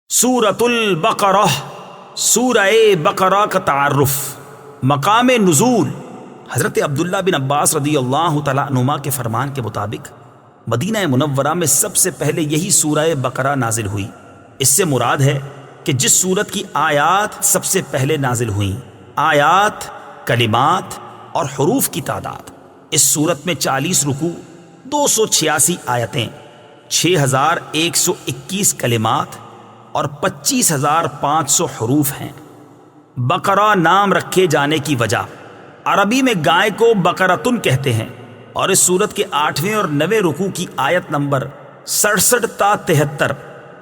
سورۃ البقرہ، سورہ بقرہ کا تعارف۔ مقام نزول، حضرت عبداللہ بن عباس رضی اللہ تعالیٰ عنہما کے فرمان کے مطابق مدینہ منورہ میں سب سے پہلے یہی سورہ بقرہ نازل ہوئی۔ اس سے مراد ہے کہ جس سورت کی آیات سب سے پہلے نازل ہوئیں۔ آیات، کلمات اور حروف کی تعداد: اس سورت میں 40 رکوع، 286 آیتیں، 6121 کلمات اور 25500 حروف ہیں۔ بقرہ نام رکھے جانے کی وجہ: عربی میں گائے کو بقرۃن کہتے ہیں، اور اس سورت کے 8ویں اور 9ویں رکوع کی آیت نمبر 67 تا 73،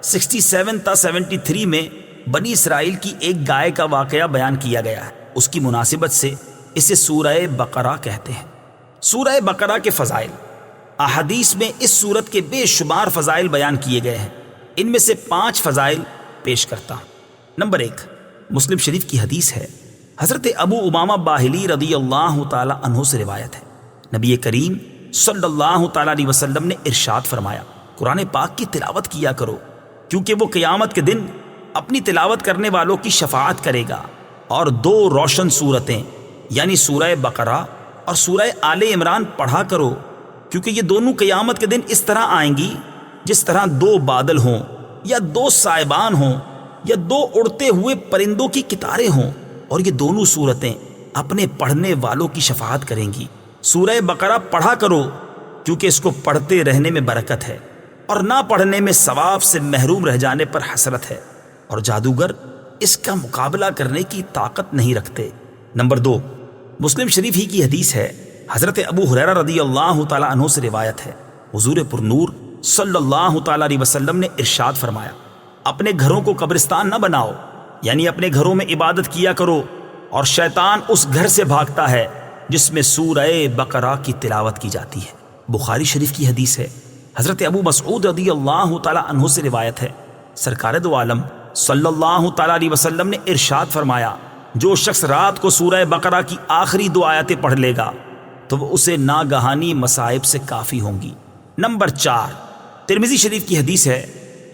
67 تا 73 میں بنی اسرائیل کی ایک گائے کا واقعہ بیان کیا گیا ہے۔ اس کی مناسبت سے اسے سورہ بقرہ کہتے ہیں۔ سورہ بقرہ کے فضائل: احادیث میں اس سورت کے بے شمار فضائل بیان کیے گئے ہیں۔ ان میں سے 5 فضائل پیش کرتا ہوں۔ نمبر 1، مسلم شریف کی حدیث ہے، حضرت ابو امامہ باہلی رضی اللہ تعالی عنہ سے روایت ہے، نبی کریم صلی اللہ تعالی علیہ وسلم نے ارشاد فرمایا، قرآن پاک کی تلاوت کیا کرو، کیونکہ وہ قیامت کے دن اپنی تلاوت کرنے والوں کی شفاعت کرے گا۔ اور 2 روشن سورتیں یعنی سورہ بقرہ اور سورہ آل عمران پڑھا کرو، کیونکہ یہ دونوں قیامت کے دن اس طرح آئیں گی جس طرح 2 بادل ہوں، یا 2 سائبان ہوں، یا 2 اڑتے ہوئے پرندوں کی قطاریں ہوں، اور یہ دونوں صورتیں اپنے پڑھنے والوں کی شفاعت کریں گی۔ سورہ بقرہ پڑھا کرو، کیونکہ اس کو پڑھتے رہنے میں برکت ہے، اور نہ پڑھنے میں ثواب سے محروم رہ جانے پر حسرت ہے، اور جادوگر اس کا مقابلہ کرنے کی طاقت نہیں رکھتے۔ نمبر 2، مسلم شریف ہی کی حدیث ہے، حضرت ابو ہریرہ رضی اللہ تعالی عنہ سے روایت ہے، حضور پر نور صلی اللہ تعالی علیہ وسلم نے ارشاد فرمایا، اپنے گھروں کو قبرستان نہ بناؤ، یعنی اپنے گھروں میں عبادت کیا کرو، اور شیطان اس گھر سے بھاگتا ہے جس میں سورہ بقرہ کی تلاوت کی جاتی ہے۔ بخاری شریف کی حدیث ہے، حضرت ابو مسعود رضی اللہ تعالی عنہ سے روایت ہے، سرکار دو عالم صلی اللہ تعالی علیہ وسلم نے ارشاد فرمایا، جو شخص رات کو سورہ بقرہ کی آخری 2 آیتیں پڑھ لے گا تو وہ اسے ناگہانی مصائب سے کافی ہوں گی۔ نمبر 4، ترمذی شریف کی حدیث ہے،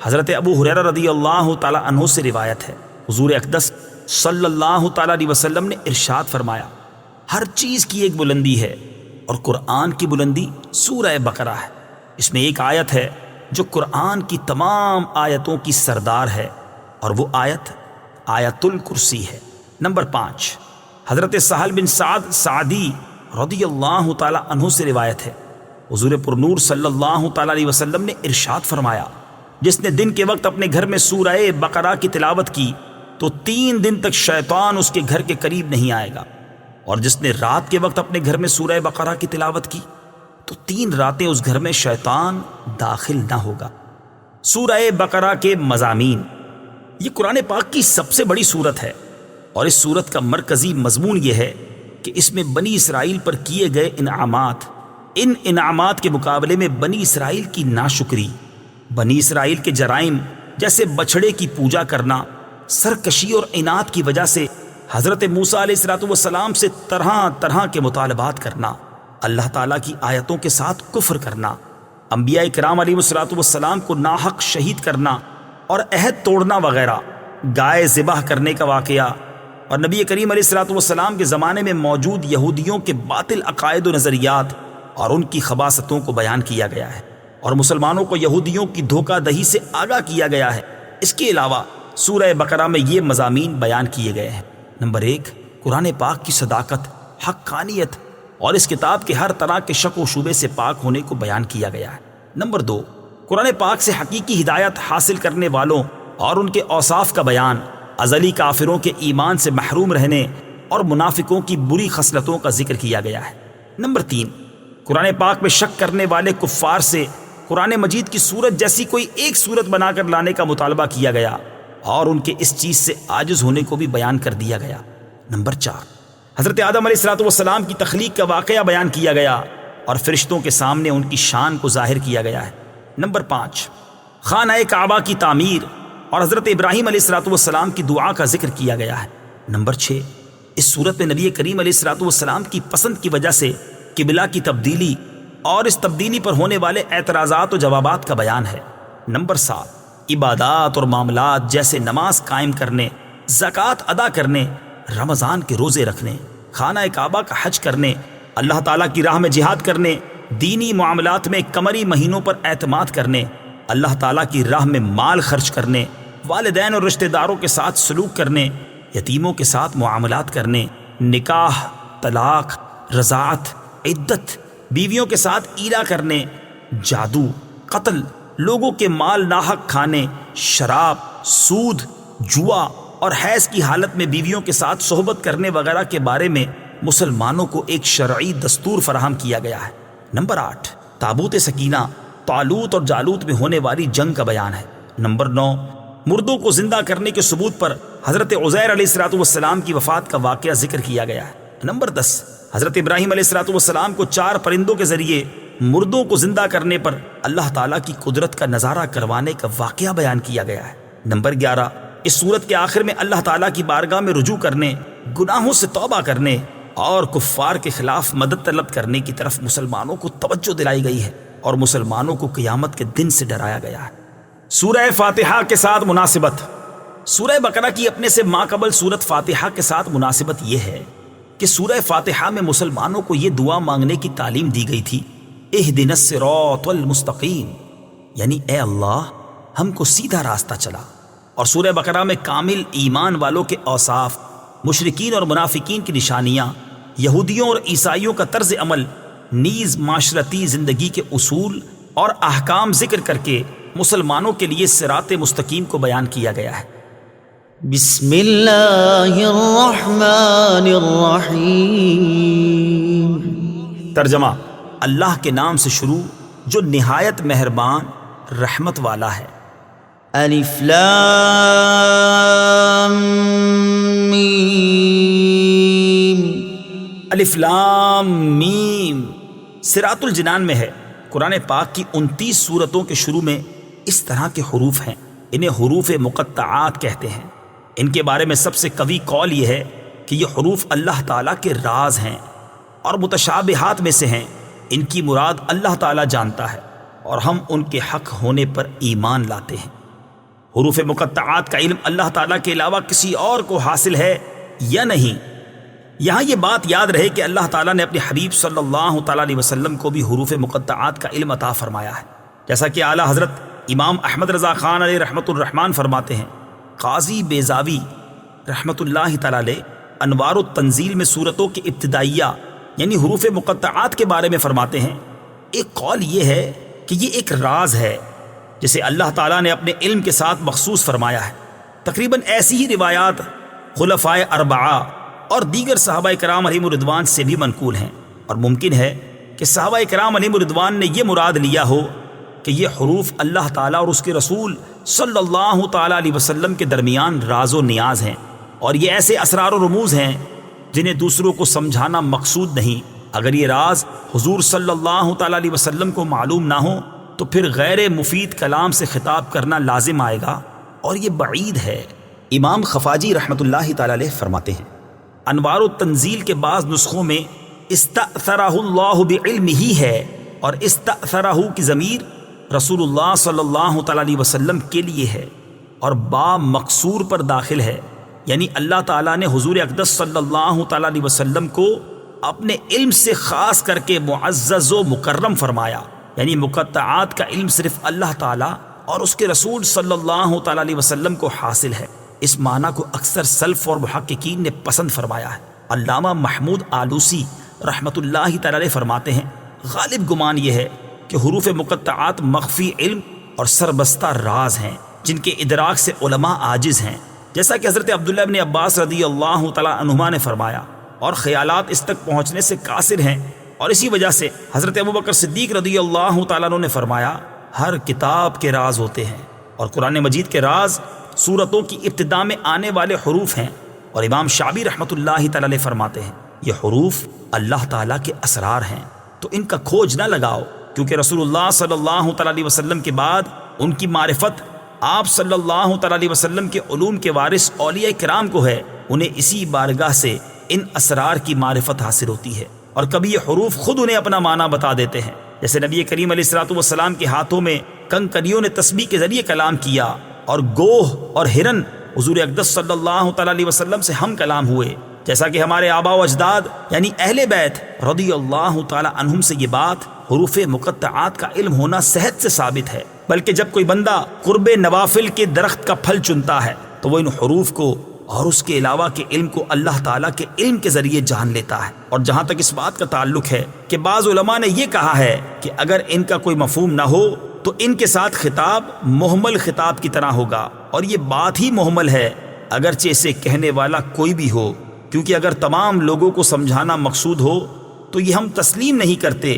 حضرت ابو ہریرہ رضی اللہ تعالی عنہ سے روایت ہے، حضور اقدس صلی اللہ تعالی علیہ وسلم نے ارشاد فرمایا، ہر چیز کی ایک بلندی ہے، اور قرآن کی بلندی سورہ بقرہ ہے۔ اس میں ایک آیت ہے جو قرآن کی تمام آیتوں کی سردار ہے، اور وہ آیت آیت الکرسی ہے۔ نمبر 5، حضرت سہل بن سعد سعدی رضی اللہ تعالی عنہ سے روایت ہے، حضور پر نور صلی اللہ تعالی علیہ وسلم نے ارشاد فرمایا، جس نے دن کے وقت اپنے گھر میں سورہ بقرہ کی تلاوت کی تو 3 دن تک شیطان اس کے گھر کے قریب نہیں آئے گا، اور جس نے رات کے وقت اپنے گھر میں سورہ بقرہ کی تلاوت کی تو 3 راتیں اس گھر میں شیطان داخل نہ ہوگا۔ سورہ بقرہ کے مضامین: یہ قرآن پاک کی سب سے بڑی سورت ہے، اور اس سورت کا مرکزی مضمون یہ ہے کہ اس میں بنی اسرائیل پر کیے گئے ان انعامات کے مقابلے میں بنی اسرائیل کی ناشکری، بنی اسرائیل کے جرائم جیسے بچھڑے کی پوجا کرنا، سرکشی اور عناد کی وجہ سے حضرت موسیٰ علیہ السلام سے طرح طرح کے مطالبات کرنا، اللہ تعالیٰ کی آیتوں کے ساتھ کفر کرنا، انبیاء کرام علیہ السلام کو ناحق شہید کرنا اور عہد توڑنا وغیرہ، گائے ذبح کرنے کا واقعہ، اور نبی کریم علیہ السلام کے زمانے میں موجود یہودیوں کے باطل عقائد و نظریات اور ان کی خباثتوں کو بیان کیا گیا ہے، اور مسلمانوں کو یہودیوں کی دھوکہ دہی سے آگاہ کیا گیا ہے۔ اس کے علاوہ سورہ بقرہ میں یہ مضامین بیان کیے گئے ہیں: نمبر 1، قرآن پاک کی صداقت، حقانیت اور اس کتاب کے ہر طرح کے شک و شبے سے پاک ہونے کو بیان کیا گیا ہے۔ نمبر 2، قرآن پاک سے حقیقی ہدایت حاصل کرنے والوں اور ان کے اوصاف کا بیان، ازلی کافروں کے ایمان سے محروم رہنے اور منافقوں کی بری خصلتوں کا ذکر کیا گیا ہے۔ نمبر 3، قرآن پاک میں شک کرنے والے کفار سے قرآن مجید کی سورت جیسی کوئی ایک سورت بنا کر لانے کا مطالبہ کیا گیا، اور ان کے اس چیز سے عاجز ہونے کو بھی بیان کر دیا گیا۔ نمبر 4، حضرت آدم علیہ السلام کی تخلیق کا واقعہ بیان کیا گیا، اور فرشتوں کے سامنے ان کی شان کو ظاہر کیا گیا ہے۔ نمبر 5، خانہ کعبہ کی تعمیر اور حضرت ابراہیم علیہ السلام کی دعا کا ذکر کیا گیا ہے۔ نمبر 6، اس صورت میں نبی کریم علیہ السلام کی پسند کی وجہ سے قبلہ کی تبدیلی اور اس تبدیلی پر ہونے والے اعتراضات و جوابات کا بیان ہے۔ نمبر 7، عبادات اور معاملات جیسے نماز قائم کرنے، زکوٰۃ ادا کرنے، رمضان کے روزے رکھنے، خانہ کعبہ کا حج کرنے، اللہ تعالیٰ کی راہ میں جہاد کرنے، دینی معاملات میں قمری مہینوں پر اعتماد کرنے، اللہ تعالیٰ کی راہ میں مال خرچ کرنے، والدین اور رشتہ داروں کے ساتھ سلوک کرنے، یتیموں کے ساتھ معاملات کرنے، نکاح، طلاق، رضاعت، عدت، بیویوں کے ساتھ ایلا کرنے، جادو، قتل، لوگوں کے مال ناحق کھانے، شراب، سود، جوا اور حیض کی حالت میں بیویوں کے ساتھ صحبت کرنے وغیرہ کے بارے میں مسلمانوں کو ایک شرعی دستور فراہم کیا گیا ہے۔ نمبر 8، تابوت سکینہ طالوت اور جالوت میں ہونے والی جنگ کا بیان ہے۔ نمبر 9، مردوں کو زندہ کرنے کے ثبوت پر حضرت عزیر علیہ السلام کی وفات کا واقعہ ذکر کیا گیا ہے۔ نمبر 10، حضرت ابراہیم علیہ السلام کو 4 پرندوں کے ذریعے مردوں کو زندہ کرنے پر اللہ تعالیٰ کی قدرت کا نظارہ کروانے کا واقعہ بیان کیا گیا ہے۔ نمبر 11، اس سورت کے آخر میں اللہ تعالیٰ کی بارگاہ میں رجوع کرنے، گناہوں سے توبہ کرنے اور کفار کے خلاف مدد طلب کرنے کی طرف مسلمانوں کو توجہ دلائی گئی ہے اور مسلمانوں کو قیامت کے دن سے ڈرایا گیا ہے۔ سورہ فاتحہ کے ساتھ مناسبت۔ سورہ بقرہ کی اپنے سے ماقبل سورت فاتحہ کے ساتھ مناسبت یہ ہے کہ سورہ فاتحہ میں مسلمانوں کو یہ دعا مانگنے کی تعلیم دی گئی تھی، اہدنا الصراط المستقیم، یعنی اے اللہ ہم کو سیدھا راستہ چلا۔ اور سورہ بقرہ میں کامل ایمان والوں کے اوصاف، مشرکین اور منافقین کی نشانیاں، یہودیوں اور عیسائیوں کا طرز عمل، نیز معاشرتی زندگی کے اصول اور احکام ذکر کر کے مسلمانوں کے لیے صراط مستقیم کو بیان کیا گیا ہے۔ بسم اللہ الرحمن الرحیم۔ ترجمہ، اللہ کے نام سے شروع جو نہایت مہربان رحمت والا ہے۔ الف لام میم۔ الف لام میم صراط الجنان میں ہے۔ قرآن پاک کی 29 سورتوں کے شروع میں اس طرح کے حروف ہیں، انہیں حروف مقطعات کہتے ہیں۔ ان کے بارے میں سب سے قوی قول یہ ہے کہ یہ حروف اللہ تعالیٰ کے راز ہیں اور متشابہات میں سے ہیں۔ ان کی مراد اللہ تعالیٰ جانتا ہے اور ہم ان کے حق ہونے پر ایمان لاتے ہیں۔ حروف مقطعات کا علم اللہ تعالیٰ کے علاوہ کسی اور کو حاصل ہے یا نہیں؟ یہاں یہ بات یاد رہے کہ اللہ تعالیٰ نے اپنے حبیب صلی اللہ تعالیٰ علیہ وسلم کو بھی حروف مقطعات کا علم عطا فرمایا ہے، جیسا کہ اعلیٰ حضرت امام احمد رضا خان علیہ رحمۃ الرحمن فرماتے ہیں۔ قاضی بیضاوی رحمۃ اللہ تعالیٰ علیہ انوار التنزیل میں سورتوں کے ابتدائیہ یعنی حروف مقطعات کے بارے میں فرماتے ہیں، ایک قول یہ ہے کہ یہ ایک راز ہے جسے اللہ تعالیٰ نے اپنے علم کے ساتھ مخصوص فرمایا ہے۔ تقریباً ایسی ہی روایات خلفائے اربعہ اور دیگر صحابہ کرام علیہم الرضوان سے بھی منقول ہیں، اور ممکن ہے کہ صحابہ کرام علیہم الرضوان نے یہ مراد لیا ہو کہ یہ حروف اللہ تعالیٰ اور اس کے رسول صلی اللہ تعالیٰ علیہ وسلم کے درمیان راز و نیاز ہیں، اور یہ ایسے اسرار و رموز ہیں جنہیں دوسروں کو سمجھانا مقصود نہیں۔ اگر یہ راز حضور صلی اللہ تعالیٰ علیہ وسلم کو معلوم نہ ہو تو پھر غیر مفید کلام سے خطاب کرنا لازم آئے گا، اور یہ بعید ہے۔ امام خفاجی رحمۃ اللہ تعالیٰ علیہ فرماتے ہیں، انوار التنزیل کے بعض نسخوں میں استأثرہ اللہ بعلمہ ہے، اور استأثرہ کی ضمیر رسول اللہ صلی اللہ تعالیٰ علیہ وسلم کے لیے ہے اور با مقصور پر داخل ہے، یعنی اللہ تعالیٰ نے حضور اقدس صلی اللہ تعالیٰ علیہ وسلم کو اپنے علم سے خاص کر کے معزز و مکرم فرمایا، یعنی مقطعات کا علم صرف اللہ تعالیٰ اور اس کے رسول صلی اللہ تعالیٰ علیہ وسلم کو حاصل ہے۔ اس معنی کو اکثر سلف اور محققین نے پسند فرمایا ہے۔ علامہ محمود آلوسی رحمۃ اللہ تعالیٰ علیہ فرماتے ہیں، غالب گمان یہ ہے کہ حروف مقطعات مخفی علم اور سربستہ راز ہیں جن کے ادراک سے علماء عاجز ہیں، جیسا کہ حضرت عبداللہ ابن عباس رضی اللہ تعالیٰ عنہما نے فرمایا، اور خیالات اس تک پہنچنے سے قاصر ہیں، اور اسی وجہ سے حضرت ابوبکر صدیق رضی اللہ تعالیٰ عنہ نے فرمایا، ہر کتاب کے راز ہوتے ہیں، اور قرآن مجید کے راز سورتوں کی ابتدا میں آنے والے حروف ہیں۔ اور امام شعبی رحمۃ اللہ تعالیٰ علیہ فرماتے ہیں، یہ حروف اللہ تعالیٰ کے اسرار ہیں، تو ان کا کھوج نہ لگاؤ، کیونکہ رسول اللہ صلی اللہ تعالیٰ علیہ وسلم کے بعد ان کی معرفت آپ صلی اللہ تعالیٰ علیہ وسلم کے علوم کے وارث اولیاء کرام کو ہے، انہیں اسی بارگاہ سے ان اسرار کی معرفت حاصل ہوتی ہے، اور کبھی یہ حروف خود انہیں اپنا معنی بتا دیتے ہیں، جیسے نبی کریم علیہ الصلوۃ والسلام کے ہاتھوں میں کنکریوں نے تسبیح کے ذریعے کلام کیا، اور گوہ اور ہرن حضور اقدس صلی اللہ تعالی علیہ وسلم سے ہم کلام ہوئے، جیسا کہ ہمارے آبا و اجداد یعنی اہل بیت رضی اللہ تعالی عنہم سے یہ بات حروف مقطعات کا علم ہونا صحت سے ثابت ہے۔ بلکہ جب کوئی بندہ قرب نوافل کے درخت کا پھل چنتا ہے تو وہ ان حروف کو اور اس کے علاوہ کے علم کو اللہ تعالیٰ کے علم کے ذریعے جان لیتا ہے۔ اور جہاں تک اس بات کا تعلق ہے کہ بعض علماء نے یہ کہا ہے کہ اگر ان کا کوئی مفہوم نہ ہو تو ان کے ساتھ خطاب محمل خطاب کی طرح ہوگا، اور یہ بات ہی محمل ہے اگرچہ اسے کہنے والا کوئی بھی ہو، کیونکہ اگر تمام لوگوں کو سمجھانا مقصود ہو تو یہ ہم تسلیم نہیں کرتے،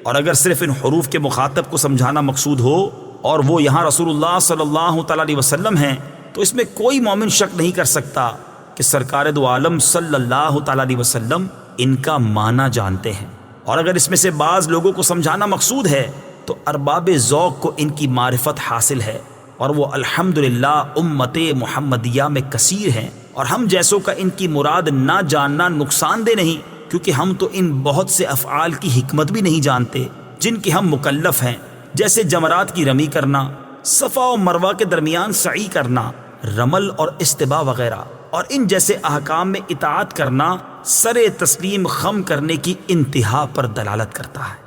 اور اگر صرف ان حروف کے مخاطب کو سمجھانا مقصود ہو اور وہ یہاں رسول اللہ صلی اللہ تعالی علیہ وسلم ہیں تو اس میں کوئی مومن شک نہیں کر سکتا کہ سرکار دو عالم صلی اللہ تعالی علیہ وسلم ان کا معنی جانتے ہیں۔ اور اگر اس میں سے بعض لوگوں کو سمجھانا مقصود ہے تو ارباب ذوق کو ان کی معرفت حاصل ہے، اور وہ الحمدللہ امت محمدیہ میں کثیر ہیں، اور ہم جیسوں کا ان کی مراد نہ جاننا نقصان دہ نہیں، کیونکہ ہم تو ان بہت سے افعال کی حکمت بھی نہیں جانتے جن کے ہم مکلف ہیں، جیسے جمرات کی رمی کرنا، صفا و مروہ کے درمیان سعی کرنا، رمل اور استباء وغیرہ، اور ان جیسے احکام میں اطاعت کرنا سر تسلیم خم کرنے کی انتہا پر دلالت کرتا ہے۔